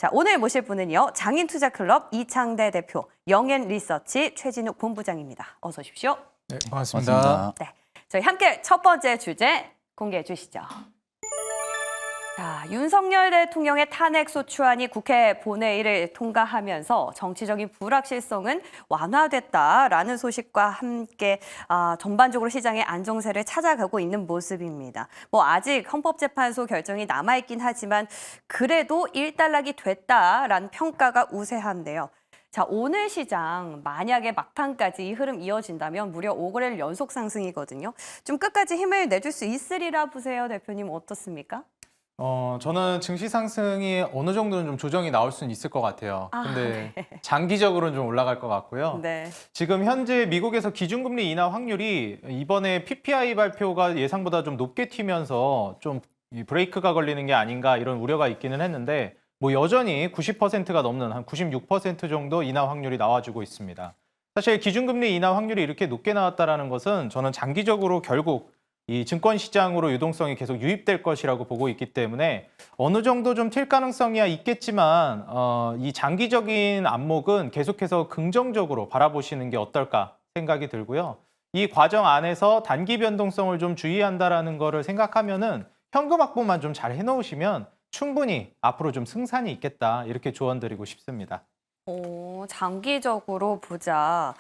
자, 오늘 모실 분은요. 장인투자클럽 이창대 대표, 영앤리서치 최진욱 본부장입니다. 어서 오십시오. 네, 반갑습니다. 네, 저희 함께 첫 번째 주제 공개해 주시죠. 자, 윤석열 대통령의 탄핵 소추안이 국회 본회의를 통과하면서 정치적인 불확실성은 완화됐다라는 소식과 함께 전반적으로 시장의 안정세를 찾아가고 있는 모습입니다. 아직 헌법재판소 결정이 남아있긴 하지만 그래도 일단락이 됐다라는 평가가 우세한데요. 자, 오늘 시장 만약에 막판까지 이 흐름 이어진다면 무려 5거래일 연속 상승이거든요. 좀 끝까지 힘을 내줄 수 있으리라 보세요. 대표님 어떻습니까? 저는 증시 상승이 어느 정도는 좀 조정이 나올 수는 있을 것 같아요. 근데 네. 장기적으로는 좀 올라갈 것 같고요. 네. 지금 현재 미국에서 기준금리 인하 확률이 이번에 PPI 발표가 예상보다 좀 높게 튀면서 좀 브레이크가 걸리는 게 아닌가 이런 우려가 있기는 했는데 여전히 90%가 넘는 한 96% 정도 인하 확률이 나와주고 있습니다. 사실 기준금리 인하 확률이 이렇게 높게 나왔다는 것은 저는 장기적으로 결국 이 증권 시장으로 유동성이 계속 유입될 것이라고 보고 있기 때문에 어느 정도 좀 튈 가능성이야 있겠지만 이 장기적인 안목은 계속해서 긍정적으로 바라보시는 게 어떨까 생각이 들고요. 이 과정 안에서 단기 변동성을 좀 주의한다라는 거를 생각하면은 현금 확보만 좀 잘 해놓으시면 충분히 앞으로 좀 승산이 있겠다 이렇게 조언드리고 싶습니다. 장기적으로 보자.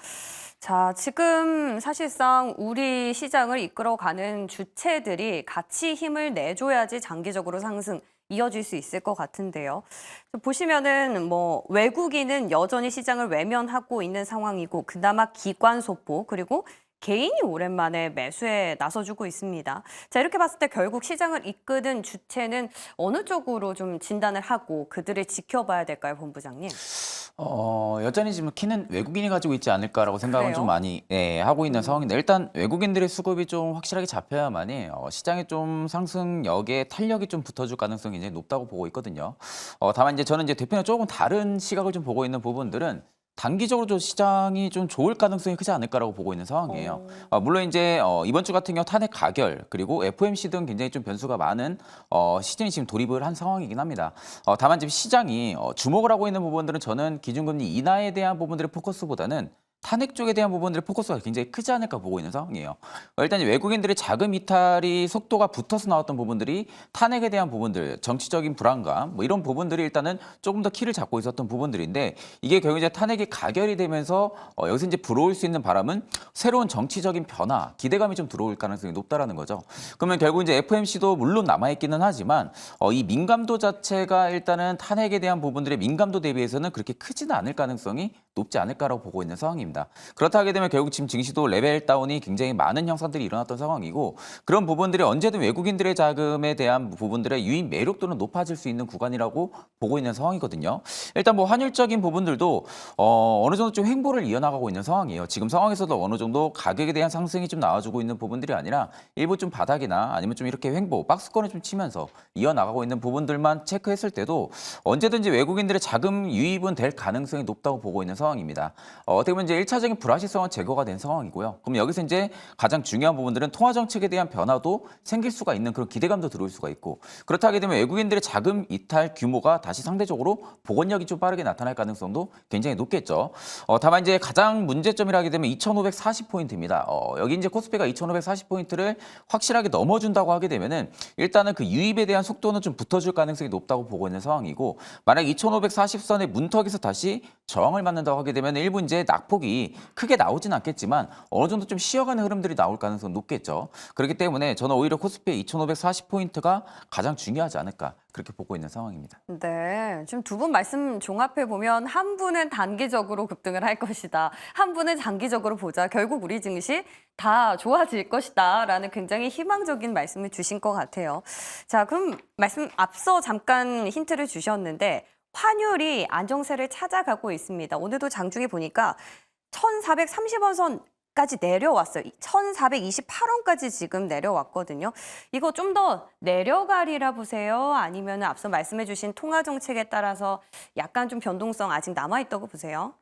자, 지금 사실상 우리 시장을 이끌어가는 주체들이 같이 힘을 내줘야지 장기적으로 상승 이어질 수 있을 것 같은데요. 보시면은 외국인은 여전히 시장을 외면하고 있는 상황이고 그나마 기관 소포 그리고 개인이 오랜만에 매수에 나서주고 있습니다. 자, 이렇게 봤을 때 결국 시장을 이끄는 주체는 어느 쪽으로 좀 진단을 하고 그들을 지켜봐야 될까요, 본부장님? 여전히 지금 키는 외국인이 가지고 있지 않을까라고 생각을 그래요? 좀 많이 하고 있는 상황인데 일단 외국인들의 수급이 좀 확실하게 잡혀야만이 시장에 좀 상승력에 탄력이 좀 붙어줄 가능성이 이제 높다고 보고 있거든요. 다만 이제 저는 이제 대표는 조금 다른 시각을 좀 보고 있는 부분들은 단기적으로 좀 시장이 좀 좋을 가능성이 크지 않을까라고 보고 있는 상황이에요. 물론 이제 이번 주 같은 경우 탄핵 가결 그리고 FOMC 등 굉장히 좀 변수가 많은 시즌이 지금 돌입을 한 상황이긴 합니다. 다만 지금 시장이 주목을 하고 있는 부분들은 저는 기준금리 인하에 대한 부분들의 포커스보다는 탄핵 쪽에 대한 부분들의 포커스가 굉장히 크지 않을까 보고 있는 상황이에요. 일단 외국인들의 자금 이탈이 속도가 붙어서 나왔던 부분들이 탄핵에 대한 부분들, 정치적인 불안감 이런 부분들이 일단은 조금 더 키를 잡고 있었던 부분들인데 이게 결국 이제 탄핵이 가결이 되면서 여기서 이제 불어올 수 있는 바람은 새로운 정치적인 변화, 기대감이 좀 들어올 가능성이 높다라는 거죠. 그러면 결국 이제 FOMC도 물론 남아있기는 하지만 이 민감도 자체가 일단은 탄핵에 대한 부분들의 민감도 대비해서는 그렇게 크지는 않을 가능성이 높지 않을까라고 보고 있는 상황입니다. 그렇다 하게 되면 결국 지금 증시도 레벨 다운이 굉장히 많은 현상들이 일어났던 상황이고 그런 부분들이 언제든 외국인들의 자금에 대한 부분들의 유입 매력도는 높아질 수 있는 구간이라고 보고 있는 상황이거든요. 일단 환율적인 부분들도 어느 정도 좀 횡보를 이어나가고 있는 상황이에요. 지금 상황에서도 어느 정도 가격에 대한 상승이 좀 나와주고 있는 부분들이 아니라 일부 좀 바닥이나 아니면 좀 이렇게 횡보, 박스권을 좀 치면서 이어나가고 있는 부분들만 체크했을 때도 언제든지 외국인들의 자금 유입은 될 가능성이 높다고 보고 있는 상황입니다. 어떻게 보면 이제 1차적인 불확실성은 제거가 된 상황이고요. 그럼 여기서 이제 가장 중요한 부분들은 통화 정책에 대한 변화도 생길 수가 있는 그런 기대감도 들어올 수가 있고 그렇다 하게 되면 외국인들의 자금 이탈 규모가 다시 상대적으로 복원력이 좀 빠르게 나타날 가능성도 굉장히 높겠죠. 다만 이제 가장 문제점이라 하게 되면 2,540포인트입니다. 여기 이제 코스피가 2,540포인트를 확실하게 넘어준다고 하게 되면은 일단은 그 유입에 대한 속도는 좀 붙어줄 가능성이 높다고 보고 있는 상황이고 만약 2,540선의 문턱에서 다시 저항을 맞는다고 하게 되면 일부 이제 낙폭이 크게 나오진 않겠지만 어느 정도 좀 쉬어가는 흐름들이 나올 가능성은 높겠죠. 그렇기 때문에 저는 오히려 코스피의 2,540포인트가 가장 중요하지 않을까 그렇게 보고 있는 상황입니다. 네, 지금 두 분 말씀 종합해 보면 한 분은 단기적으로 급등을 할 것이다. 한 분은 장기적으로 보자. 결국 우리 증시 다 좋아질 것이다라는 굉장히 희망적인 말씀을 주신 것 같아요. 자, 그럼 말씀 앞서 잠깐 힌트를 주셨는데 환율이 안정세를 찾아가고 있습니다. 오늘도 장중에 보니까 1,430원 선까지 내려왔어요. 1,428원까지 지금 내려왔거든요. 이거 좀 더 내려가리라 보세요? 아니면 앞서 말씀해 주신 통화 정책에 따라서 약간 좀 변동성 아직 남아있다고 보세요?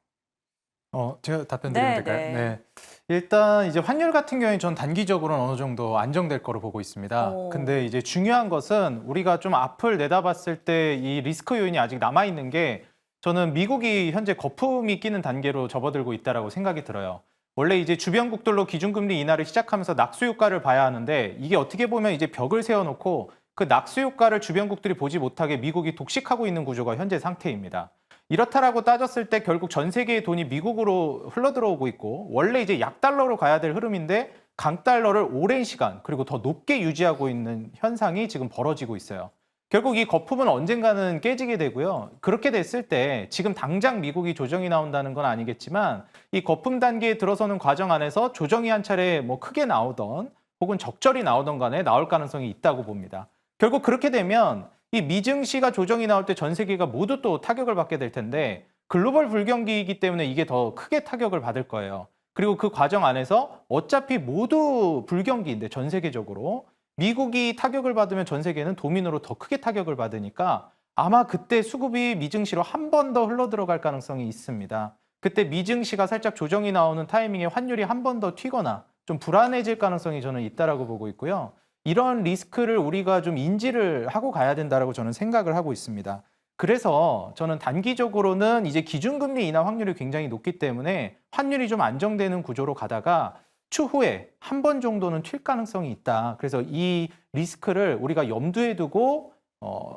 제가 답변 드리면 네, 될까요? 네. 일단 이제 환율 같은 경우에 전 단기적으로는 어느 정도 안정될 거로 보고 있습니다. 오. 근데 이제 중요한 것은 우리가 좀 앞을 내다봤을 때 이 리스크 요인이 아직 남아 있는 게 저는 미국이 현재 거품이 끼는 단계로 접어들고 있다라고 생각이 들어요. 원래 이제 주변국들로 기준금리 인하를 시작하면서 낙수 효과를 봐야 하는데 이게 어떻게 보면 이제 벽을 세워놓고 그 낙수 효과를 주변국들이 보지 못하게 미국이 독식하고 있는 구조가 현재 상태입니다. 이렇다라고 따졌을 때 결국 전 세계의 돈이 미국으로 흘러들어오고 있고 원래 이제 약달러로 가야 될 흐름인데 강달러를 오랜 시간 그리고 더 높게 유지하고 있는 현상이 지금 벌어지고 있어요. 결국 이 거품은 언젠가는 깨지게 되고요. 그렇게 됐을 때 지금 당장 미국이 조정이 나온다는 건 아니겠지만 이 거품 단계에 들어서는 과정 안에서 조정이 한 차례 뭐 크게 나오던 혹은 적절히 나오던 간에 나올 가능성이 있다고 봅니다. 결국 그렇게 되면 이 미증시가 조정이 나올 때 전 세계가 모두 또 타격을 받게 될 텐데 글로벌 불경기이기 때문에 이게 더 크게 타격을 받을 거예요. 그리고 그 과정 안에서 어차피 모두 불경기인데 전 세계적으로 미국이 타격을 받으면 전 세계는 도민으로 더 크게 타격을 받으니까 아마 그때 수급이 미증시로 한 번 더 흘러 들어갈 가능성이 있습니다. 그때 미증시가 살짝 조정이 나오는 타이밍에 환율이 한 번 더 튀거나 좀 불안해질 가능성이 저는 있다라고 보고 있고요. 이런 리스크를 우리가 좀 인지를 하고 가야 된다라고 저는 생각을 하고 있습니다. 그래서 저는 단기적으로는 이제 기준금리 인하 확률이 굉장히 높기 때문에 환율이 좀 안정되는 구조로 가다가 추후에 한 번 정도는 튈 가능성이 있다. 그래서 이 리스크를 우리가 염두에 두고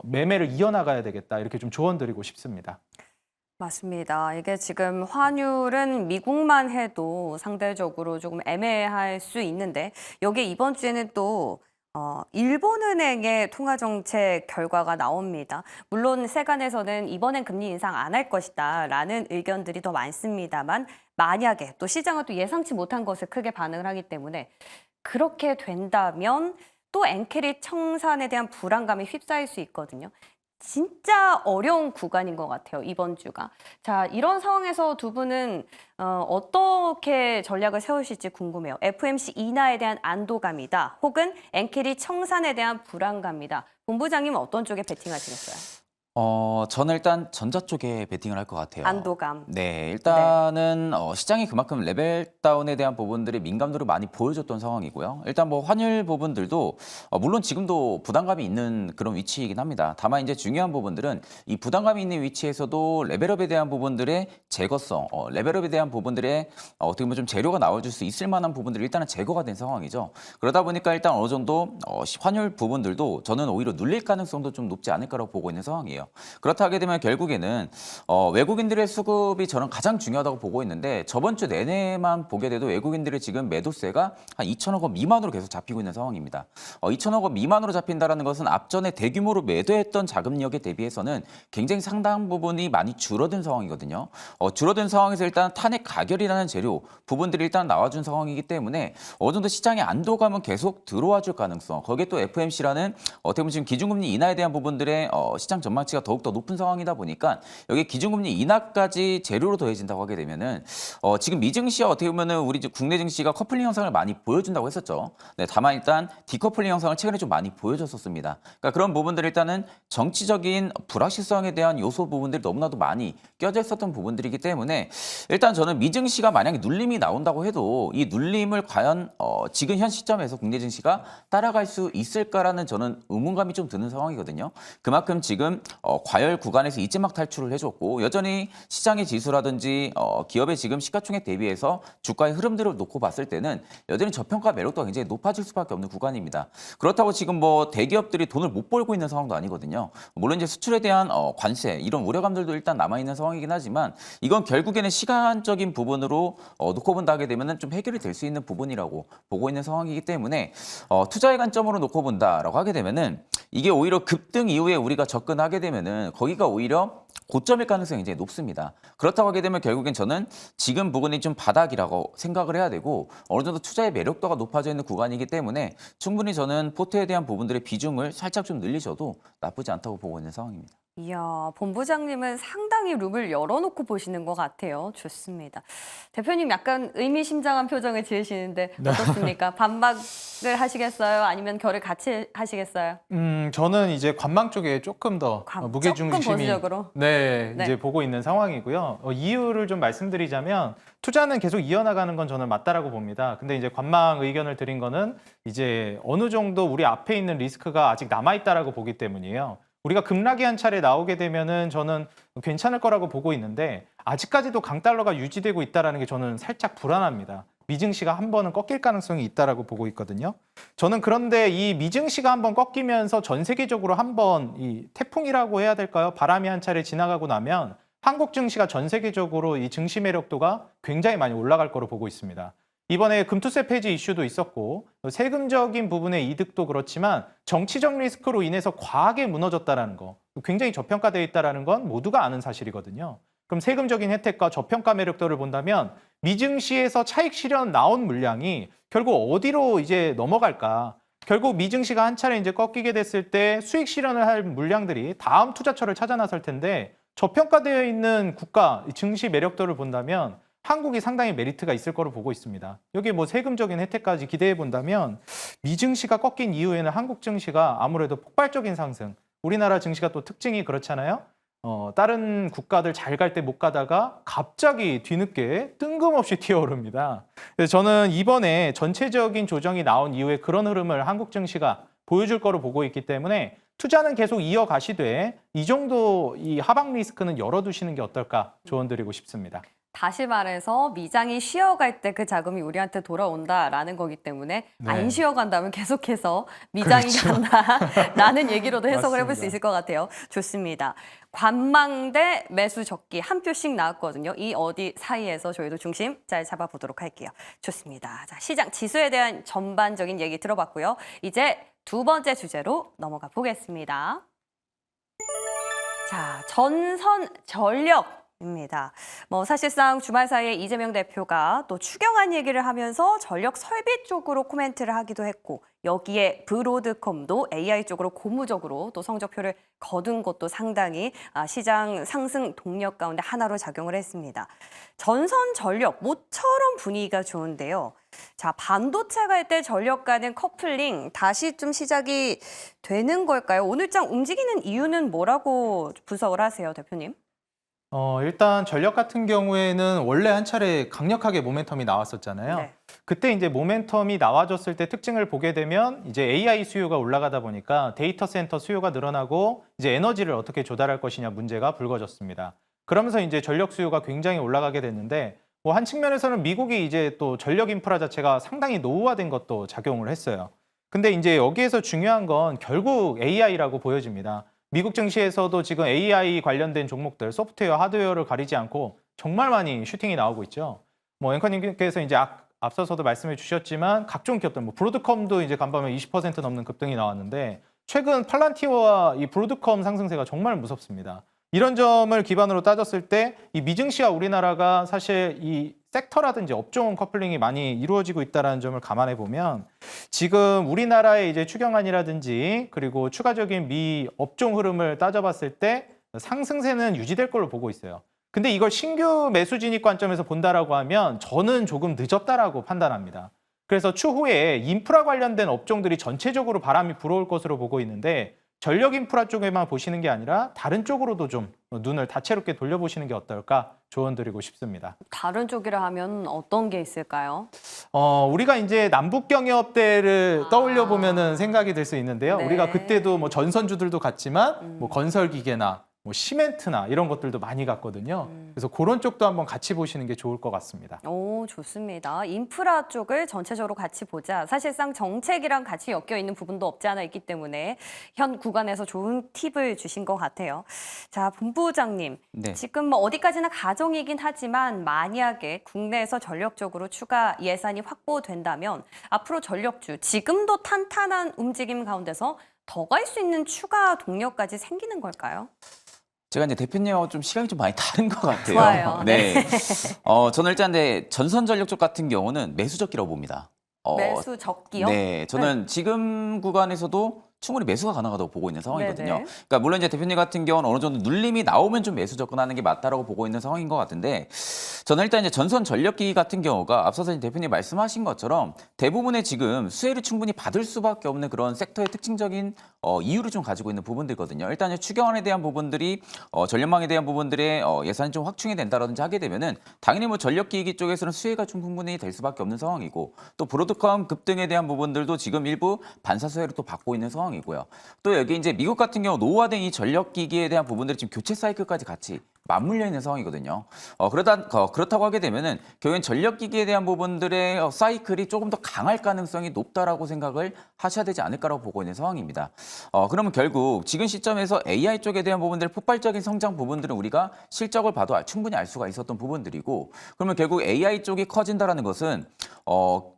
매매를 이어나가야 되겠다. 이렇게 좀 조언드리고 싶습니다. 맞습니다. 이게 지금 환율은 미국만 해도 상대적으로 조금 애매할 수 있는데 여기 이번 주에는 또 일본은행의 통화정책 결과가 나옵니다. 물론 세간에서는 이번엔 금리 인상 안 할 것이다 라는 의견들이 더 많습니다만 만약에 또 시장은 또 예상치 못한 것에 크게 반응을 하기 때문에 그렇게 된다면 또 엔캐리 청산에 대한 불안감이 휩싸일 수 있거든요. 진짜 어려운 구간인 것 같아요, 이번 주가. 자, 이런 상황에서 두 분은 어떻게 전략을 세우실지 궁금해요. FOMC 인하에 대한 안도감이다. 혹은 엔캐리 청산에 대한 불안감이다. 본부장님은 어떤 쪽에 베팅하시겠어요? 저는 일단 전자 쪽에 베팅을 할 것 같아요. 안도감. 네, 일단은 시장이 그만큼 레벨 다운에 대한 부분들이 민감도를 많이 보여줬던 상황이고요. 일단 뭐 환율 부분들도 물론 지금도 부담감이 있는 그런 위치이긴 합니다. 다만 이제 중요한 부분들은 이 부담감이 있는 위치에서도 레벨업에 대한 부분들의 제거성, 레벨업에 대한 부분들의 어떻게 보면 좀 재료가 나와줄 수 있을 만한 부분들이 일단은 제거가 된 상황이죠. 그러다 보니까 일단 어느 정도 환율 부분들도 저는 오히려 눌릴 가능성도 좀 높지 않을까라고 보고 있는 상황이에요. 그렇다 하게 되면 결국에는 외국인들의 수급이 저는 가장 중요하다고 보고 있는데 저번 주 내내만 보게 돼도 외국인들의 지금 매도세가 한 2천억 원 미만으로 계속 잡히고 있는 상황입니다. 2천억 원 미만으로 잡힌다는 것은 앞전에 대규모로 매도했던 자금력에 대비해서는 굉장히 상당 부분이 많이 줄어든 상황이거든요. 줄어든 상황에서 일단 탄핵 가결이라는 재료 부분들이 일단 나와준 상황이기 때문에 어느 정도 시장의 안도감은 계속 들어와 줄 가능성, 거기에 또 FOMC라는 어떻게 보면 지금 기준금리 인하에 대한 부분들의 시장 전망치가 더욱더 높은 상황이다 보니까 여기 기준금리 인하까지 재료로 더해진다고 하게 되면은 지금 미증시와 어떻게 보면은 우리 국내 증시가 커플링 현상을 많이 보여준다고 했었죠. 네, 다만 일단 디커플링 현상을 최근에 좀 많이 보여줬었습니다. 그러니까 그런 부분들 일단은 정치적인 불확실성에 대한 요소 부분들이 너무나도 많이 껴져 있었던 부분들이기 때문에 일단 저는 미증시가 만약에 눌림이 나온다고 해도 이 눌림을 과연 지금 현 시점에서 국내 증시가 따라갈 수 있을까라는 저는 의문감이 좀 드는 상황이거든요. 그만큼 지금 과열 구간에서 이제막 탈출을 해줬고 여전히 시장의 지수라든지 기업의 지금 시가총액 대비해서 주가의 흐름들을 놓고 봤을 때는 여전히 저평가 매력도가 굉장히 높아질 수밖에 없는 구간입니다. 그렇다고 지금 뭐 대기업들이 돈을 못 벌고 있는 상황도 아니거든요. 물론 이제 수출에 대한 관세 이런 우려감들도 일단 남아 있는 상황이긴 하지만 이건 결국에는 시간적인 부분으로 놓고 본다 하게 되면은 좀 해결이 될 수 있는 부분이라고 보고 있는 상황이기 때문에 투자의 관점으로 놓고 본다라고 하게 되면은 이게 오히려 급등 이후에 우리가 접근하게 되면은 거기가 오히려 고점일 가능성이 굉장히 높습니다. 그렇다고 하게 되면 결국엔 저는 지금 부분이 좀 바닥이라고 생각을 해야 되고 어느 정도 투자의 매력도가 높아져 있는 구간이기 때문에 충분히 저는 포트에 대한 부분들의 비중을 살짝 좀 늘리셔도 나쁘지 않다고 보고 있는 상황입니다. 이야, 본부장님은 상당히 룸을 열어놓고 보시는 것 같아요. 좋습니다. 대표님 약간 의미심장한 표정을 지으시는데 어떻습니까? 반박을 하시겠어요? 아니면 결을 같이 하시겠어요? 저는 이제 관망 쪽에 조금 더 조금 무게중심이 보수적으로? 네, 네. 이제 보고 있는 상황이고요. 이유를 좀 말씀드리자면 투자는 계속 이어나가는 건 저는 맞다라고 봅니다. 근데 이제 관망 의견을 드린 거는 이제 어느 정도 우리 앞에 있는 리스크가 아직 남아있다라고 보기 때문이에요. 우리가 급락이 한 차례 나오게 되면은 저는 괜찮을 거라고 보고 있는데 아직까지도 강달러가 유지되고 있다라는 게 저는 살짝 불안합니다. 미증시가 한 번은 꺾일 가능성이 있다라고 보고 있거든요. 저는 그런데 이 미증시가 한 번 꺾이면서 전 세계적으로 한 번 이 태풍이라고 해야 될까요? 바람이 한 차례 지나가고 나면 한국 증시가 전 세계적으로 이 증시 매력도가 굉장히 많이 올라갈 거로 보고 있습니다. 이번에 금투세 폐지 이슈도 있었고 세금적인 부분의 이득도 그렇지만 정치적 리스크로 인해서 과하게 무너졌다라는 거, 굉장히 저평가되어 있다라는 건 모두가 아는 사실이거든요. 그럼 세금적인 혜택과 저평가 매력도를 본다면 미증시에서 차익 실현 나온 물량이 결국 어디로 이제 넘어갈까? 결국 미증시가 한 차례 이제 꺾이게 됐을 때 수익 실현을 할 물량들이 다음 투자처를 찾아 나설 텐데 저평가되어 있는 국가 증시 매력도를 본다면 한국이 상당히 메리트가 있을 거로 보고 있습니다. 여기 뭐 세금적인 혜택까지 기대해 본다면 미증시가 꺾인 이후에는 한국 증시가 아무래도 폭발적인 상승. 우리나라 증시가 또 특징이 그렇잖아요. 다른 국가들 잘 갈 때 못 가다가 갑자기 뒤늦게 뜬금없이 튀어오릅니다. 그래서 저는 이번에 전체적인 조정이 나온 이후에 그런 흐름을 한국 증시가 보여줄 거로 보고 있기 때문에 투자는 계속 이어가시되 이 정도 이 하방 리스크는 열어두시는 게 어떨까 조언드리고 싶습니다. 다시 말해서 미장이 쉬어갈 때 그 자금이 우리한테 돌아온다라는 거기 때문에 네. 안 쉬어간다면 계속해서 미장이 그렇죠. 간다라는 얘기로도 해석을 해볼 수 맞습니다. 있을 것 같아요. 좋습니다. 관망대 매수 적기 한 표씩 나왔거든요. 이 어디 사이에서 저희도 중심 잘 잡아보도록 할게요. 좋습니다. 자, 시장 지수에 대한 전반적인 얘기 들어봤고요. 이제 두 번째 주제로 넘어가 보겠습니다. 자, 전선 전력입니다. 뭐 사실상 주말 사이에 이재명 대표가 또 추경안 얘기를 하면서 전력 설비 쪽으로 코멘트를 하기도 했고 여기에 브로드컴도 AI 쪽으로 고무적으로 또 성적표를 거둔 것도 상당히 시장 상승 동력 가운데 하나로 작용을 했습니다. 전선 전력 모처럼 분위기가 좋은데요. 자, 반도체 갈 때 전력 간의 커플링 다시 좀 시작이 되는 걸까요? 오늘장 움직이는 이유는 뭐라고 분석을 하세요, 대표님? 일단 전력 같은 경우에는 원래 한 차례 강력하게 모멘텀이 나왔었잖아요. 네. 그때 이제 모멘텀이 나와줬을 때 특징을 보게 되면 이제 AI 수요가 올라가다 보니까 데이터 센터 수요가 늘어나고 이제 에너지를 어떻게 조달할 것이냐 문제가 불거졌습니다. 그러면서 이제 전력 수요가 굉장히 올라가게 됐는데 뭐 한 측면에서는 미국이 이제 또 전력 인프라 자체가 상당히 노후화된 것도 작용을 했어요. 근데 이제 여기에서 중요한 건 결국 AI라고 보여집니다. 미국 증시에서도 지금 AI 관련된 종목들, 소프트웨어, 하드웨어를 가리지 않고 정말 많이 슈팅이 나오고 있죠. 뭐 앵커님께서 이제 앞서서도 말씀해 주셨지만 각종 기업들, 뭐 브로드컴도 이제 간밤에 20% 넘는 급등이 나왔는데 최근 팔란티어와 이 브로드컴 상승세가 정말 무섭습니다. 이런 점을 기반으로 따졌을 때 이 미증시와 우리나라가 사실 이 섹터라든지 업종 커플링이 많이 이루어지고 있다는 점을 감안해 보면 지금 우리나라의 이제 추경안이라든지 그리고 추가적인 미 업종 흐름을 따져봤을 때 상승세는 유지될 걸로 보고 있어요. 근데 이걸 신규 매수 진입 관점에서 본다라고 하면 저는 조금 늦었다라고 판단합니다. 그래서 추후에 인프라 관련된 업종들이 전체적으로 바람이 불어올 것으로 보고 있는데 전력 인프라 쪽에만 보시는 게 아니라 다른 쪽으로도 좀 눈을 다채롭게 돌려보시는 게 어떨까 조언드리고 싶습니다. 다른 쪽이라 하면 어떤 게 있을까요? 우리가 이제 남북 경협대를 떠올려 보면은 생각이 들 수 있는데요. 네. 우리가 그때도 뭐 전선주들도 갔지만 뭐 건설 기계나 뭐 시멘트나 이런 것들도 많이 갔거든요. 그래서 그런 쪽도 한번 같이 보시는 게 좋을 것 같습니다. 오, 좋습니다. 인프라 쪽을 전체적으로 같이 보자. 사실상 정책이랑 같이 엮여 있는 부분도 없지 않아 있기 때문에 현 구간에서 좋은 팁을 주신 것 같아요. 자, 본부장님. 네. 지금 뭐 어디까지나 가정이긴 하지만 만약에 국내에서 전력적으로 추가 예산이 확보된다면 앞으로 전력주 지금도 탄탄한 움직임 가운데서 더 갈 수 있는 추가 동력까지 생기는 걸까요? 제가 이제 대표님하고 좀 시각이 좀 많이 다른 것 같아요. 좋아요. 네. 저는 일단 전선 전력 쪽 같은 경우는 매수 적기라고 봅니다. 매수 적기요? 네. 저는 지금 구간에서도 충분히 매수가 가능하다고 보고 있는 상황이거든요. 네네. 그러니까 물론 이제 대표님 같은 경우는 어느 정도 눌림이 나오면 좀 매수 접근하는 게 맞다라고 보고 있는 상황인 것 같은데 저는 일단 이제 전선 전력기기 같은 경우가 앞서서 이제 대표님 말씀하신 것처럼 대부분의 지금 수혜를 충분히 받을 수밖에 없는 그런 섹터의 특징적인 이유를 좀 가지고 있는 부분들이거든요. 일단 이제 추경안에 대한 부분들이 전력망에 대한 부분들의 예산이 좀 확충이 된다라든지 하게 되면은 당연히 뭐 전력기기 쪽에서는 수혜가 좀 충분히 될 수밖에 없는 상황이고 또 브로드컴 급등에 대한 부분들도 지금 일부 반사 수혜를 또 받고 있는 상황이고요. 또 여기 이제 미국 같은 경우 노후화된 이 전력기기에 대한 부분들이 지금 교체 사이클까지 같이 맞물려 있는 상황이거든요. 그렇다고 하게 되면은 결국엔 전력기기에 대한 부분들의 사이클이 조금 더 강할 가능성이 높다라고 생각을 하셔야 되지 않을까라고 보고 있는 상황입니다. 그러면 결국 지금 시점에서 AI 쪽에 대한 부분들 폭발적인 성장 부분들은 우리가 실적을 봐도 충분히 알 수가 있었던 부분들이고 그러면 결국 AI 쪽이 커진다라는 것은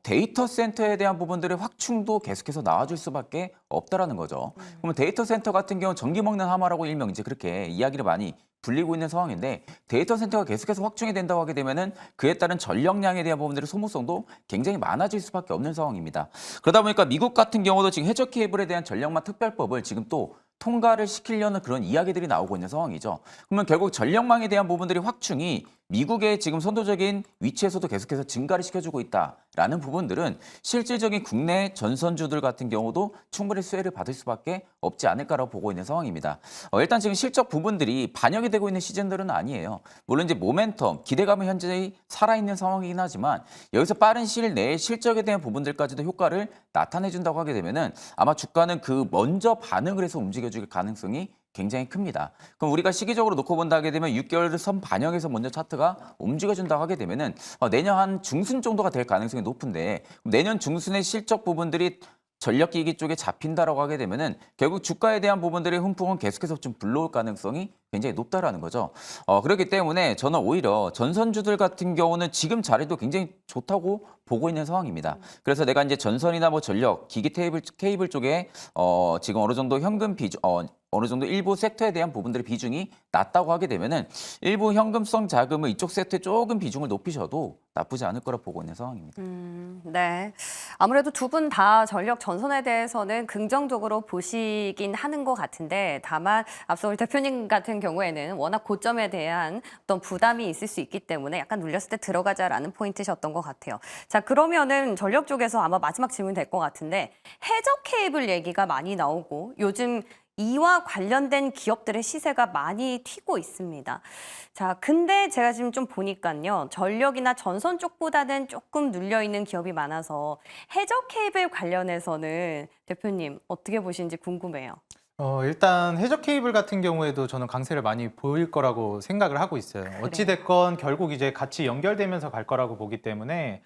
데이터 센터에 대한 부분들의 확충도 계속해서 나와줄 수밖에 없다라는 거죠. 그러면 데이터 센터 같은 경우 전기 먹는 하마라고 일명 이제 그렇게 이야기를 많이 불리고 있는 상황인데 데이터 센터가 계속해서 확충이 된다고 하게 되면은 그에 따른 전력량에 대한 부분들의 소모성도 굉장히 많아질 수밖에 없는 상황입니다. 그러다 보니까 미국 같은 경우도 지금 해저 케이블에 대한 전력망 특별법을 지금 또 통과를 시키려는 그런 이야기들이 나오고 있는 상황이죠. 그러면 결국 전력망에 대한 부분들이 확충이 미국의 지금 선도적인 위치에서도 계속해서 증가를 시켜주고 있다라는 부분들은 실질적인 국내 전선주들 같은 경우도 충분히 수혜를 받을 수밖에 없지 않을까라고 보고 있는 상황입니다. 일단 지금 실적 부분들이 반영이 되고 있는 시즌들은 아니에요. 물론 이제 모멘텀, 기대감은 현재 살아있는 상황이긴 하지만 여기서 빠른 시일 내에 실적에 대한 부분들까지도 효과를 나타내준다고 하게 되면은 아마 주가는 그 먼저 반응을 해서 움직여줄 가능성이 굉장히 큽니다. 그럼 우리가 시기적으로 놓고 본다 하게 되면 6개월 선 반영해서 먼저 차트가 움직여준다고 하게 되면은 내년 한 중순 정도가 될 가능성이 높은데 내년 중순의 실적 부분들이 전력기기 쪽에 잡힌다라고 하게 되면은 결국 주가에 대한 부분들의 훈풍은 계속해서 좀 불러올 가능성이 굉장히 높다라는 거죠. 그렇기 때문에 저는 오히려 전선주들 같은 경우는 지금 자리도 굉장히 좋다고 보고 있는 상황입니다. 그래서 내가 이제 전선이나 뭐 전력, 기기 케이블 쪽에 지금 어느 정도 현금 비중, 어느 정도 일부 섹터에 대한 부분들의 비중이 낮다고 하게 되면은 일부 현금성 자금을 이쪽 섹터에 조금 비중을 높이셔도 나쁘지 않을 거라 보고 있는 상황입니다. 네. 아무래도 두 분 다 전력 전선에 대해서는 긍정적으로 보시긴 하는 것 같은데 다만 앞서 우리 대표님 같은 경우에는 워낙 고점에 대한 어떤 부담이 있을 수 있기 때문에 약간 눌렸을 때 들어가자라는 포인트셨던 것 같아요. 자, 그러면은 전력 쪽에서 아마 마지막 질문 될 것 같은데 해저 케이블 얘기가 많이 나오고 요즘 이와 관련된 기업들의 시세가 많이 튀고 있습니다. 자, 근데 제가 지금 좀 보니까요. 전력이나 전선 쪽보다는 조금 눌려있는 기업이 많아서 해저 케이블 관련해서는 대표님 어떻게 보시는지 궁금해요. 일단 해저 케이블 같은 경우에도 저는 강세를 많이 보일 거라고 생각을 하고 있어요. 어찌됐건 결국 이제 같이 연결되면서 갈 거라고 보기 때문에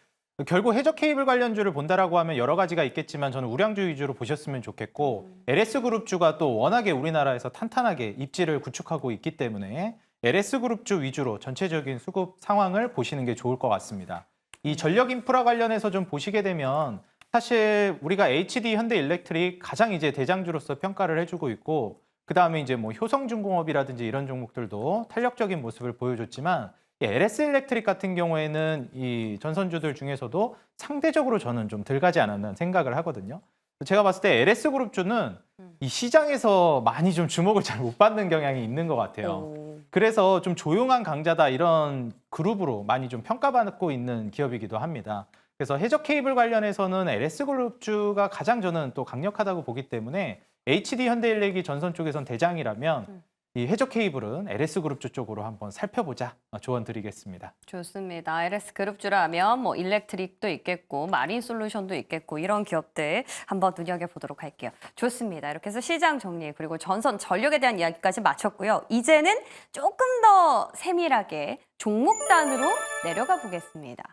결국 해저 케이블 관련주를 본다라고 하면 여러 가지가 있겠지만 저는 우량주 위주로 보셨으면 좋겠고 LS그룹주가 또 워낙에 우리나라에서 탄탄하게 입지를 구축하고 있기 때문에 LS그룹주 위주로 전체적인 수급 상황을 보시는 게 좋을 것 같습니다. 이 전력 인프라 관련해서 좀 보시게 되면 사실 우리가 HD 현대일렉트릭 가장 이제 대장주로서 평가를 해주고 있고 그다음에 이제 뭐 효성중공업이라든지 이런 종목들도 탄력적인 모습을 보여줬지만 LS일렉트릭 같은 경우에는 이 전선주들 중에서도 상대적으로 저는 좀 덜 가지 않았나 생각을 하거든요. 제가 봤을 때 LS그룹주는 이 시장에서 많이 좀 주목을 잘 못 받는 경향이 있는 것 같아요. 그래서 좀 조용한 강자다 이런 그룹으로 많이 좀 평가받고 있는 기업이기도 합니다. 그래서 해저 케이블 관련해서는 LS그룹주가 가장 저는 또 강력하다고 보기 때문에 HD 현대일렉이 전선 쪽에선 대장이라면 이 해저 케이블은 LS그룹주 쪽으로 한번 살펴보자 조언 드리겠습니다. 좋습니다. LS그룹주라면 뭐 일렉트릭도 있겠고 마린솔루션도 있겠고 이런 기업들 한번 눈여겨보도록 할게요. 좋습니다. 이렇게 해서 시장 정리 그리고 전선 전력에 대한 이야기까지 마쳤고요. 이제는 조금 더 세밀하게 종목단으로 내려가 보겠습니다.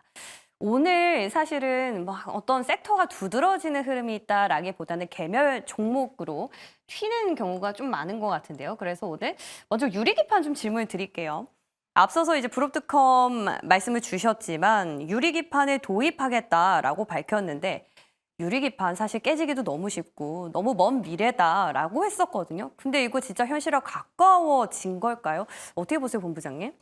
오늘 사실은 뭐 어떤 섹터가 두드러지는 흐름이 있다라기보다는 개별 종목으로 튀는 경우가 좀 많은 것 같은데요. 그래서 오늘 먼저 유리기판 좀 질문을 드릴게요. 앞서서 이제 브롭트컴 말씀을 주셨지만 유리기판을 도입하겠다라고 밝혔는데 유리기판 사실 깨지기도 너무 쉽고 너무 먼 미래다라고 했었거든요. 근데 이거 진짜 현실화 가까워진 걸까요? 어떻게 보세요, 본부장님?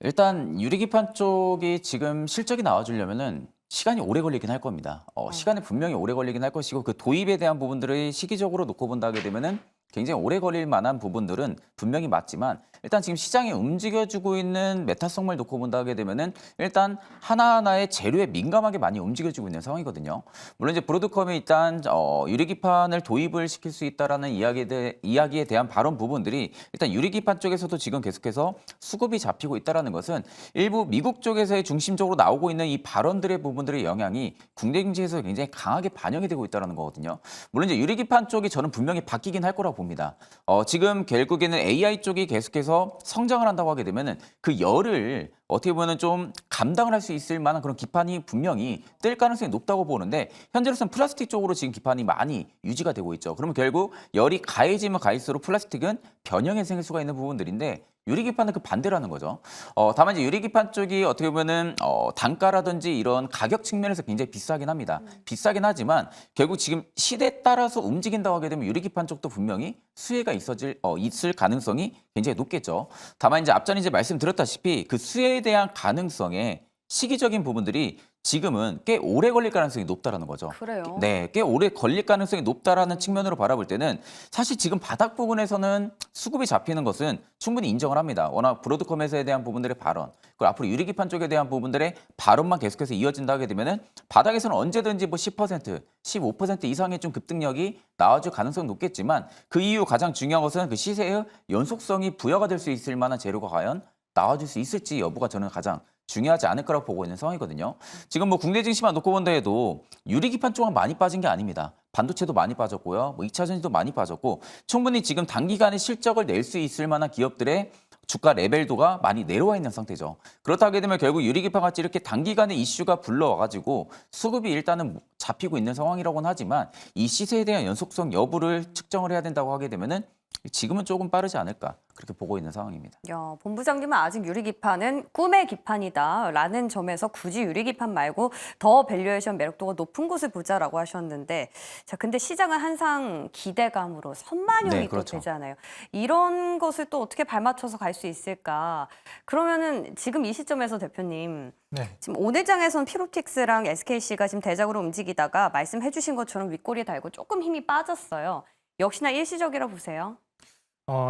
일단 유리기판 쪽이 지금 실적이 나와주려면은 시간이 오래 걸리긴 할 겁니다. 시간이 분명히 오래 걸리긴 할 것이고 그 도입에 대한 부분들을 시기적으로 놓고 본다게 되면은 굉장히 오래 걸릴 만한 부분들은 분명히 맞지만 일단 지금 시장이 움직여주고 있는 메타성을 놓고 본다게 되면은 일단 하나하나의 재료에 민감하게 많이 움직여주고 있는 상황이거든요. 물론 이제 브로드컴이 일단 유리기판을 도입을 시킬 수 있다라는 이야기에 대한 발언 부분들이 일단 유리기판 쪽에서도 지금 계속해서 수급이 잡히고 있다라는 것은 일부 미국 쪽에서의 중심적으로 나오고 있는 이 발언들의 부분들의 영향이 국내 경제에서 굉장히 강하게 반영이 되고 있다라는 거거든요. 물론 이제 유리기판 쪽이 저는 분명히 바뀌긴 할 거라고 봅니다. 지금 결국에는 AI 쪽이 계속해서 성장을 한다고 하게 되면은 그 열을 어떻게 보면 좀 감당을 할 수 있을 만한 그런 기판이 분명히 뜰 가능성이 높다고 보는데 현재로서는 플라스틱 쪽으로 지금 기판이 많이 유지가 되고 있죠. 그러면 결국 열이 가해지면 가해질수록 플라스틱은 변형이 생길 수가 있는 부분들인데 유리기판은 그 반대라는 거죠. 다만 이제 유리기판 쪽이 어떻게 보면은 단가라든지 이런 가격 측면에서 굉장히 비싸긴 합니다. 비싸긴 하지만 결국 지금 시대에 따라서 움직인다고 하게 되면 유리기판 쪽도 분명히 수혜가 있을 가능성이 굉장히 높겠죠. 다만 이제 앞전에 이제 말씀드렸다시피 그 수혜에 대한 가능성에 시기적인 부분들이 지금은 꽤 오래 걸릴 가능성이 높다라는 거죠. 그래요? 네, 꽤 오래 걸릴 가능성이 높다라는 측면으로 바라볼 때는 사실 지금 바닥 부분에서는 수급이 잡히는 것은 충분히 인정을 합니다. 워낙 브로드컴에 대한 부분들의 발언, 그리고 앞으로 유리기판 쪽에 대한 부분들의 발언만 계속해서 이어진다 하게 되면은 바닥에서는 언제든지 뭐 10%, 15% 이상의 좀 급등력이 나와줄 가능성은 높겠지만 그 이후 가장 중요한 것은 그 시세의 연속성이 부여가 될 수 있을 만한 재료가 과연 나와줄 수 있을지 여부가 저는 가장 중요하지 않을 거라고 보고 있는 상황이거든요. 지금 뭐 국내 증시만 놓고 본다 해도 유리기판 쪽은 많이 빠진 게 아닙니다. 반도체도 많이 빠졌고요. 뭐 2차 전지도 많이 빠졌고 충분히 지금 단기간에 실적을 낼 수 있을 만한 기업들의 주가 레벨도가 많이 내려와 있는 상태죠. 그렇다 하게 되면 결국 유리기판 같이 이렇게 단기간에 이슈가 불러와가지고 수급이 일단은 잡히고 있는 상황이라고는 하지만 이 시세에 대한 연속성 여부를 측정을 해야 된다고 하게 되면은 지금은 조금 빠르지 않을까 그렇게 보고 있는 상황입니다. 야, 본부장님은 아직 유리기판은 꿈의 기판이다라는 점에서 굳이 유리기판 말고 더 밸류에이션 매력도가 높은 곳을 보자라고 하셨는데, 자, 근데 시장은 항상 기대감으로 선만형이 네, 또 그렇죠. 되잖아요. 이런 것을 또 어떻게 발맞춰서 갈 수 있을까? 그러면은 지금 이 시점에서 대표님, 네. 지금 오늘 장에선 피로틱스랑 SKC가 지금 대작으로 움직이다가 말씀해주신 것처럼 윗꼬리 달고 조금 힘이 빠졌어요. 역시나 일시적이라 보세요.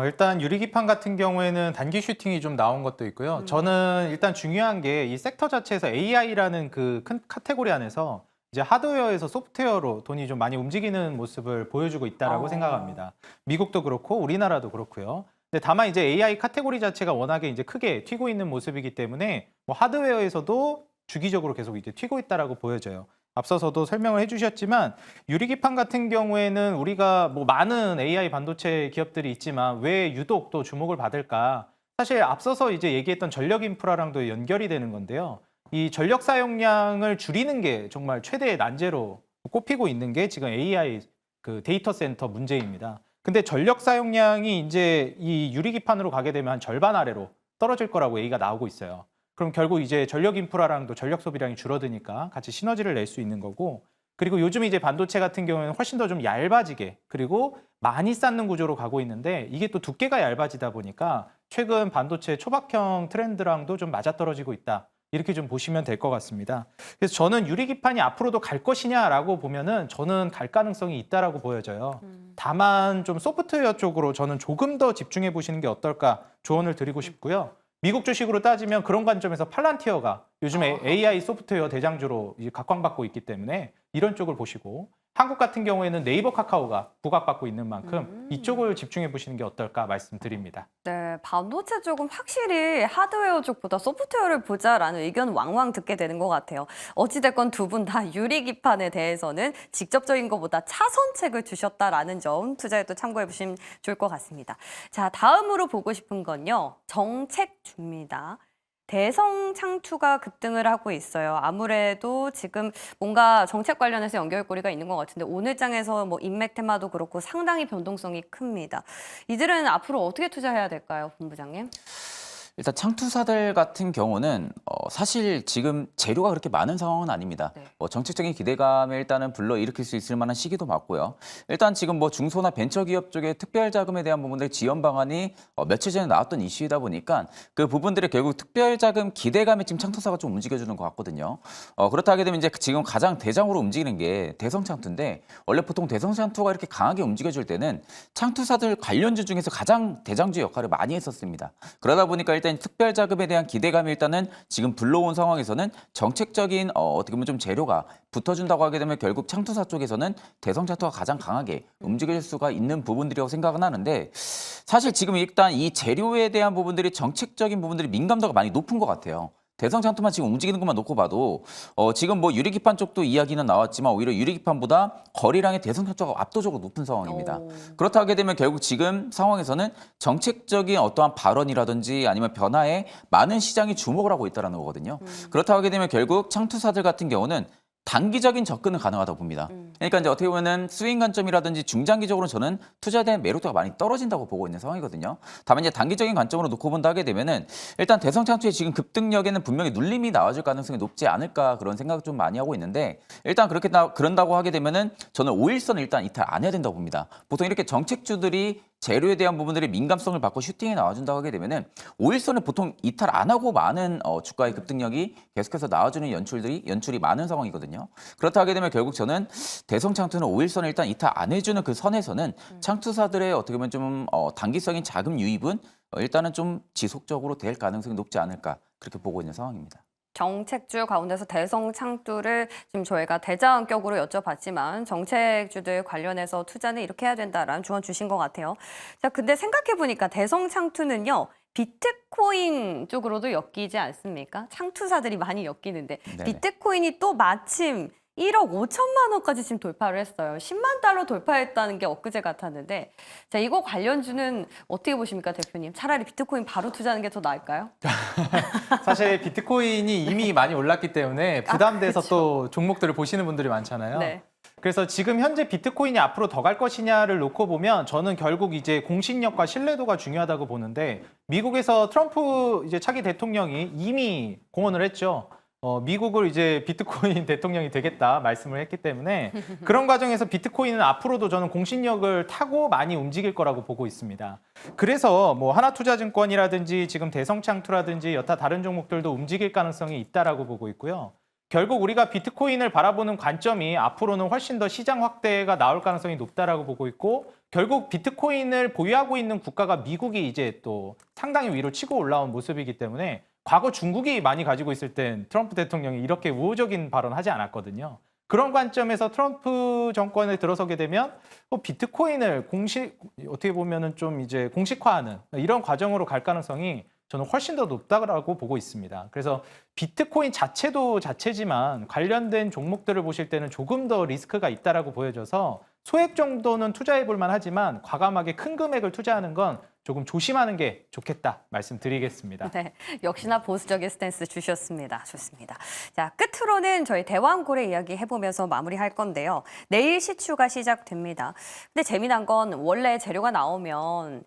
일단 유리기판 같은 경우에는 단기 슈팅이 좀 나온 것도 있고요. 저는 일단 중요한 게 이 섹터 자체에서 AI라는 그 큰 카테고리 안에서 이제 하드웨어에서 소프트웨어로 돈이 좀 많이 움직이는 모습을 보여주고 있다라고 생각합니다. 미국도 그렇고 우리나라도 그렇고요. 근데 다만 이제 AI 카테고리 자체가 워낙에 이제 크게 튀고 있는 모습이기 때문에 뭐 하드웨어에서도 주기적으로 계속 이제 튀고 있다라고 보여져요. 앞서서도 설명을 해주셨지만 유리기판 같은 경우에는 우리가 뭐 많은 AI 반도체 기업들이 있지만 왜 유독 또 주목을 받을까? 사실 앞서서 이제 얘기했던 전력 인프라랑도 연결이 되는 건데요. 이 전력 사용량을 줄이는 게 정말 최대의 난제로 꼽히고 있는 게 지금 AI 그 데이터 센터 문제입니다. 근데 전력 사용량이 이제 이 유리기판으로 가게 되면 한 절반 아래로 떨어질 거라고 얘기가 나오고 있어요. 그럼 결국 이제 전력 인프라랑도 전력 소비량이 줄어드니까 같이 시너지를 낼 수 있는 거고, 그리고 요즘 이제 반도체 같은 경우에는 훨씬 더 좀 얇아지게 그리고 많이 쌓는 구조로 가고 있는데 이게 또 두께가 얇아지다 보니까 최근 반도체 초박형 트렌드랑도 좀 맞아떨어지고 있다. 이렇게 좀 보시면 될 것 같습니다. 그래서 저는 유리기판이 앞으로도 갈 것이냐라고 보면은 저는 갈 가능성이 있다라고 보여져요. 다만 좀 소프트웨어 쪽으로 저는 조금 더 집중해 보시는 게 어떨까 조언을 드리고 싶고요. 미국 주식으로 따지면 그런 관점에서 팔란티어가 요즘에 AI 소프트웨어 대장주로 이제 각광받고 있기 때문에 이런 쪽을 보시고, 한국 같은 경우에는 네이버 카카오가 부각받고 있는 만큼 이쪽을 집중해 보시는 게 어떨까 말씀드립니다. 네, 반도체 쪽은 확실히 하드웨어 쪽보다 소프트웨어를 보자라는 의견 왕왕 듣게 되는 것 같아요. 어찌됐건 두 분 다 유리기판에 대해서는 직접적인 것보다 차선책을 주셨다라는 점 투자에도 참고해 보시면 좋을 것 같습니다. 자, 다음으로 보고 싶은 건요. 정책주입니다. 대성 창투가 급등을 하고 있어요. 아무래도 지금 뭔가 정책 관련해서 연결고리가 있는 것 같은데 오늘 장에서 뭐 인맥 테마도 그렇고 상당히 변동성이 큽니다. 이들은 앞으로 어떻게 투자해야 될까요, 본부장님? 일단 창투사들 같은 경우는 사실 지금 재료가 그렇게 많은 상황은 아닙니다. 네. 정책적인 기대감을 일단은 불러일으킬 수 있을 만한 시기도 맞고요. 일단 지금 뭐 중소나 벤처기업 쪽에 특별자금에 대한 부분들의 지원 방안이 며칠 전에 나왔던 이슈이다 보니까 그 부분들이 결국 특별자금 기대감에 지금 창투사가 좀 움직여주는 것 같거든요. 그렇다 하게 되면 이제 지금 가장 대장으로 움직이는 게 대성창투인데 원래 보통 대성창투가 이렇게 강하게 움직여줄 때는 창투사들 관련주 중에서 가장 대장주 역할을 많이 했었습니다. 그러다 보니까 일단 특별자금에 대한 기대감이 일단은 지금 불러온 상황에서는 정책적인 어떻게 보면 좀 재료가 붙어준다고 하게 되면 결국 창투사 쪽에서는 대성창투가 가장 강하게 움직일 수가 있는 부분들이라고 생각은 하는데 사실 지금 일단 이 재료에 대한 부분들이 정책적인 부분들이 민감도가 많이 높은 것 같아요. 대성창투만 지금 움직이는 것만 놓고 봐도 지금 뭐 유리기판 쪽도 이야기는 나왔지만 오히려 유리기판보다 거래량의 대성창투가 압도적으로 높은 상황입니다. 오. 그렇다 하게 되면 결국 지금 상황에서는 정책적인 어떠한 발언이라든지 아니면 변화에 많은 시장이 주목을 하고 있다는 거거든요. 그렇다 하게 되면 결국 창투사들 같은 경우는 단기적인 접근은 가능하다고 봅니다. 그러니까 이제 어떻게 보면은 스윙 관점이라든지 중장기적으로 저는 투자에 대한 매력도가 많이 떨어진다고 보고 있는 상황이거든요. 다만 이제 단기적인 관점으로 놓고 본다 하게 되면은 일단 대성창투의 지금 급등력에는 분명히 눌림이 나와줄 가능성이 높지 않을까 그런 생각을 좀 많이 하고 있는데 일단 그런다고 하게 되면은 저는 5일선을 일단 이탈 안 해야 된다고 봅니다. 보통 이렇게 정책주들이 재료에 대한 부분들이 민감성을 받고 슈팅에 나와준다고 하게 되면은 5일선을 보통 이탈 안 하고 많은 주가의 급등력이 계속해서 나와주는 연출이 많은 상황이거든요. 그렇다 하게 되면 결국 저는 대성창투는 5일선을 일단 이탈 안 해주는 그 선에서는 창투사들의 어떻게 보면 좀 단기적인 자금 유입은 일단은 좀 지속적으로 될 가능성이 높지 않을까 그렇게 보고 있는 상황입니다. 정책주 가운데서 대성창투를 지금 저희가 대장격으로 여쭤봤지만 정책주들 관련해서 투자는 이렇게 해야 된다라는 조언 주신 것 같아요. 자, 근데 생각해보니까 대성창투는요. 비트코인 쪽으로도 엮이지 않습니까? 창투사들이 많이 엮이는데 네네. 비트코인이 또 마침 1억 5천만 원까지 지금 돌파를 했어요. 10만 달러 돌파했다는 게 엊그제 같았는데 자, 이거 관련주는 어떻게 보십니까, 대표님? 차라리 비트코인 바로 투자하는 게 더 나을까요? 사실 비트코인이 이미 많이 올랐기 때문에 부담돼서 그렇죠. 또 종목들을 보시는 분들이 많잖아요. 네. 그래서 지금 현재 비트코인이 앞으로 더 갈 것이냐를 놓고 보면 저는 결국 이제 공신력과 신뢰도가 중요하다고 보는데 미국에서 트럼프 이제 차기 대통령이 이미 공언을 했죠. 미국을 이제 비트코인 대통령이 되겠다 말씀을 했기 때문에 그런 과정에서 비트코인은 앞으로도 저는 공신력을 타고 많이 움직일 거라고 보고 있습니다. 그래서 뭐 하나투자증권이라든지 지금 대성창투라든지 여타 다른 종목들도 움직일 가능성이 있다라고 보고 있고요. 결국 우리가 비트코인을 바라보는 관점이 앞으로는 훨씬 더 시장 확대가 나올 가능성이 높다라고 보고 있고 결국 비트코인을 보유하고 있는 국가가 미국이 이제 또 상당히 위로 치고 올라온 모습이기 때문에 과거 중국이 많이 가지고 있을 땐 트럼프 대통령이 이렇게 우호적인 발언하지 않았거든요. 그런 관점에서 트럼프 정권에 들어서게 되면 비트코인을 어떻게 보면은 좀 이제 공식화하는 이런 과정으로 갈 가능성이 저는 훨씬 더 높다고 보고 있습니다. 그래서 비트코인 자체도 자체지만 관련된 종목들을 보실 때는 조금 더 리스크가 있다라고 보여져서 소액 정도는 투자해 볼 만하지만 과감하게 큰 금액을 투자하는 건 조금 조심하는 게 좋겠다 말씀드리겠습니다. 네, 역시나 보수적인 스탠스 주셨습니다. 좋습니다. 자, 끝으로는 저희 대왕고래 이야기 해보면서 마무리할 건데요. 내일 시추가 시작됩니다. 근데 재미난 건 원래 재료가 나오면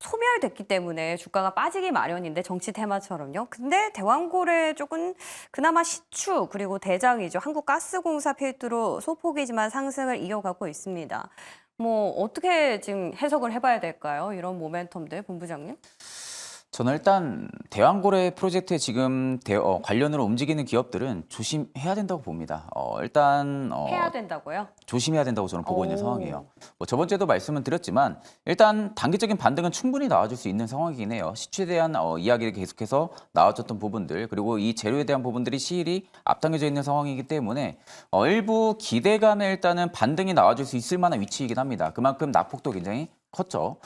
소멸됐기 때문에 주가가 빠지기 마련인데 정치 테마처럼요. 근데 대왕고래 쪽은 그나마 시추 그리고 대장이죠. 한국가스공사 필두로 소폭이지만 상승을 이어가고 있습니다. 뭐 어떻게 지금 해석을 해봐야 될까요? 이런 모멘텀들, 본부장님? 저는 일단 대왕고래 프로젝트에 지금 관련으로 움직이는 기업들은 조심해야 된다고 봅니다. 일단 해야 된다고요? 조심해야 된다고 저는 보고 있는 오. 상황이에요. 뭐 저번 주에도 말씀은 드렸지만 일단 단기적인 반등은 충분히 나와줄 수 있는 상황이긴 해요. 시추에 대한 이야기를 계속해서 나와줬던 부분들 그리고 이 재료에 대한 부분들이 시일이 앞당겨져 있는 상황이기 때문에 일부 기대감에 일단은 반등이 나와줄 수 있을 만한 위치이긴 합니다. 그만큼 낙폭도 굉장히 컸죠.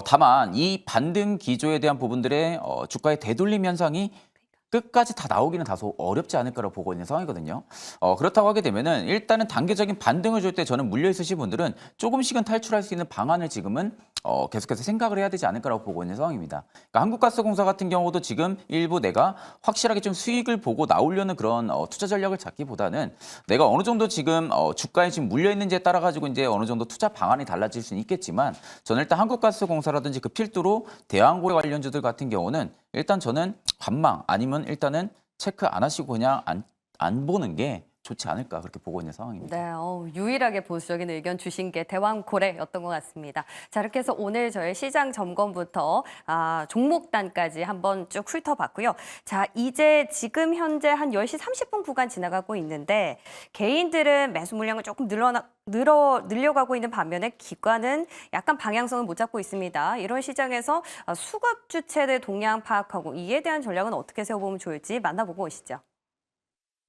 다만 이 반등 기조에 대한 부분들의 주가의 되돌림 현상이 끝까지 다 나오기는 다소 어렵지 않을까라고 보고 있는 상황이거든요. 그렇다고 하게 되면은 일단은 단계적인 반등을 줄 때 저는 물려 있으신 분들은 조금씩은 탈출할 수 있는 방안을 지금은 계속해서 생각을 해야 되지 않을까라고 보고 있는 상황입니다. 그러니까 한국가스공사 같은 경우도 지금 일부 내가 확실하게 좀 수익을 보고 나오려는 그런 투자 전략을 찾기보다는 내가 어느 정도 지금 주가에 지금 물려 있는지에 따라 가지고 이제 어느 정도 투자 방안이 달라질 수는 있겠지만 저는 일단 한국가스공사라든지 그 필두로 대왕고래 관련주들 같은 경우는 일단 저는 관망 아니면 일단은 체크 안 하시고 그냥 안 보는 게 좋지 않을까 그렇게 보고 있는 상황입니다. 네, 유일하게 보수적인 의견 주신 게 대왕고래였던 것 같습니다. 자, 이렇게 해서 오늘 저희 시장 점검부터 종목단까지 한번 쭉 훑어봤고요. 자, 이제 지금 현재 한 10시 30분 구간 지나가고 있는데 개인들은 매수 물량을 조금 늘려가고 있는 반면에 기관은 약간 방향성을 못 잡고 있습니다. 이런 시장에서 수급 주체들 동향 파악하고 이에 대한 전략은 어떻게 세워보면 좋을지 만나보고 오시죠.